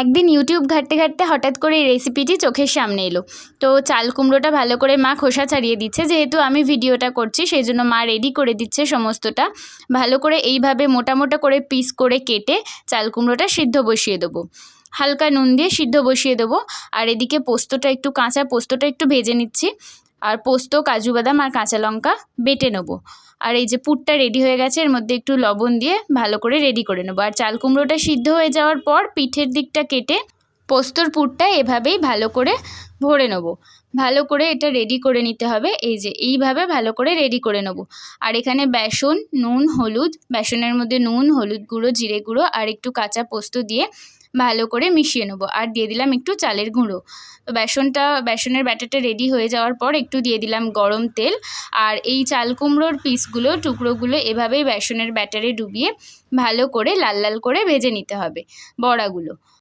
একদিন ইউটিউব ঘাঁটতে ঘাঁটতে হঠাৎ করে এই রেসিপিটি চোখের সামনে এলো। তো চাল কুমড়োটা ভালো করে মা খোসা ছাড়িয়ে দিচ্ছে, যেহেতু আমি ভিডিওটা করছি সেই জন্য মা রেডি করে দিচ্ছে সমস্তটা। ভালো করে এইভাবে মোটা মোটা করে পিস করে কেটে চাল কুমড়োটা সিদ্ধ বসিয়ে দেবো, হালকা নুন দিয়ে সিদ্ধ বসিয়ে দেবো। আর এদিকে পোস্তটা একটু কাঁচা পোস্তটা একটু ভেজে নিচ্ছি, আর পোস্ত, কাজু বাদাম আর কাঁচা লঙ্কা বেটে নেবো। আর এই যে পুরটা রেডি হয়ে গেছে, এর মধ্যে একটু লবণ দিয়ে ভালো করে রেডি করে নেবো। আর চাল কুমড়োটা সিদ্ধ হয়ে যাওয়ার পর পিঠের দিকটা কেটে পোস্তর পুরটা এভাবেই ভালো করে ভরে নেবো। ভালো করে এটা রেডি করে নিতে হবে, এই যে এইভাবে ভালো করে রেডি করে নেবো। আর এখানে বেসন, নুন, হলুদ, বেসনের মধ্যে নুন, হলুদ গুঁড়ো, জিরে গুঁড়ো আর একটু কাঁচা পোস্ত দিয়ে ভালো করে মিশিয়ে নেবো। আর দিয়ে দিলাম একটু চালের গুঁড়ো। তো বেসনের ব্যাটারটা রেডি হয়ে যাওয়ার পর একটু দিয়ে দিলাম গরম তেল। আর এই চাল কুমড়োর পিসগুলো, টুকরোগুলো এভাবেই বেসনের ব্যাটারে ডুবিয়ে ভালো করে লাল লাল করে ভেজে নিতে হবে বড়াগুলো।